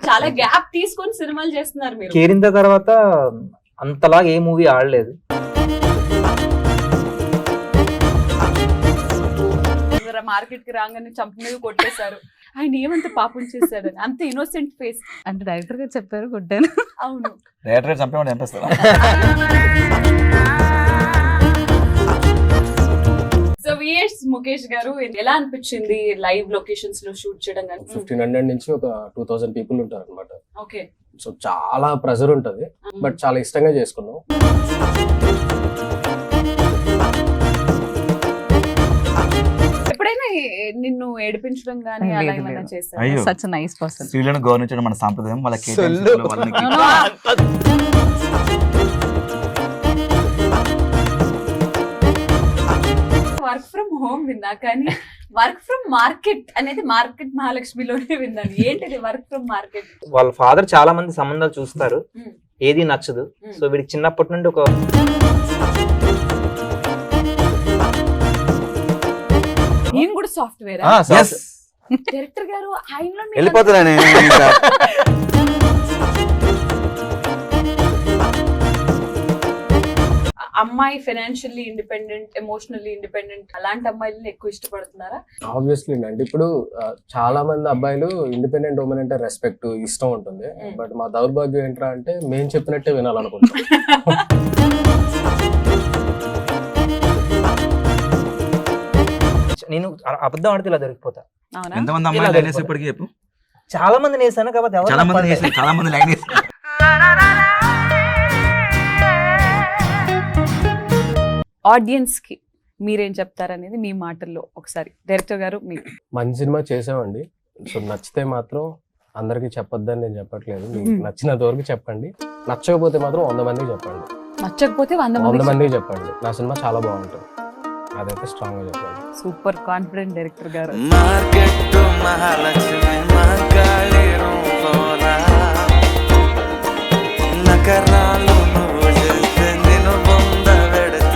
చాలా గ్యాప్ తీసుకొని సినిమాలు చేస్తున్నారు మీరు. కేరింత తర్వాత అంతలాగా ఏ మూవీ ఆడలేదు. మార్కెట్ కి రాగానే చంప మీద కొట్టేశారు. ఆయన ఏమంత పాపం చేశాడని అంత ఇన్నోసెంట్ ఫేస్. అంటే డైరెక్టర్ గారు చెప్పారు కొట్టాను. అవును, డైరెక్టర్ చంపేవాడు చంపేస్తారా? సో విఎస్ ముఖేష్ గారు ఎలా అనిపించింది లైవ్ లొకేషన్స్ లో షూట్ చేయడం? 1500 నుంచి ఒక 2000 పీపుల్ ఉంటారు అనమాట. ఓకే, సో చాలా ప్రెజర్ ఉంటది, బట్ చాలా ఇష్టంగా చేసుకున్నాం. ఎప్పుడైనా నిన్ను ఏడిపించడం గానీ అలా ఏమైనా చేస్తారా? Such nice person. స్త్రీలను గౌరవించడం మన సాంప్రదాయం. వాళ్ళకి వర్క్ ఫ్రమ్ హోమ్ విన్నా, కానీ వర్క్ ఫ్రమ్ మార్కెట్ అనేది మార్కెట్ మహాలక్ష్మిలోనే విన్నాను. ఏంటిది వర్క్ ఫ్రమ్ మార్కెట్? వాళ్ళ ఫాదర్ చాలా మంది సంబంధాలు చూస్తారు, ఏది నచ్చదు. సో వీడికి చిన్నప్పటి నుండి ఒక నేను కూడా సాఫ్ట్వేర్. డైరెక్టర్ గారు ఆయనలో వెళ్ళిపోతున్నా. అమ్మాయి ఫైనాన్షియల్లీ ఇండిపెండెంట్, ఎమోషనల్లీ ఇండిపెండెంట్, అలాంటి అమ్మాయిలని ఎక్కువ ఇష్టపడుతున్నారా? ఆబ్వియస్లీ అండి. ఇప్పుడు చాలా మంది అబ్బాయిలు ఇండిపెండెంట్ ఉమెన్ అంటే రెస్పెక్ట్, ఇష్టం ఉంటుంది. బట్ మా దౌర్భాగ్యం ఏంట్రా అంటే మేము చెప్పినట్టే వినాలనుకుంటాం. నేను అబద్ధం ఆడితే ఇలా దొరికిపోతా. ఎంతమంది అమ్మాయిలు లైన్ వేసి ఇప్పటికీ చెప్పు. చాలా మంది వేసాను కాబట్టి చాలా మంది వేసి చాలా మంది లైన్ వేసి. ఆడియన్స్ కి మీరేం చెప్తారనేది మీ మాటల్లో ఒకసారి డైరెక్టర్ గారు మీరు. మంచి సినిమా చేసామండి. సో నచ్చితే మాత్రం అందరికి చెప్పొద్దని నేను చెప్పట్లేదు. మీకు నచ్చినంత వరకు చెప్పండి, నచ్చకపోతే మాత్రం 100 మందికి చెప్పండి. నచ్చకపోతే 100 మందికి చెప్పండి నా సినిమా చాలా బాగుంటుంది, అదైతే స్ట్రాంగ్ గా చెప్పండి. సూపర్ కాన్ఫిడెంట్ డైరెక్టర్ గారు. మార్కెట్ మహాలక్ష్మి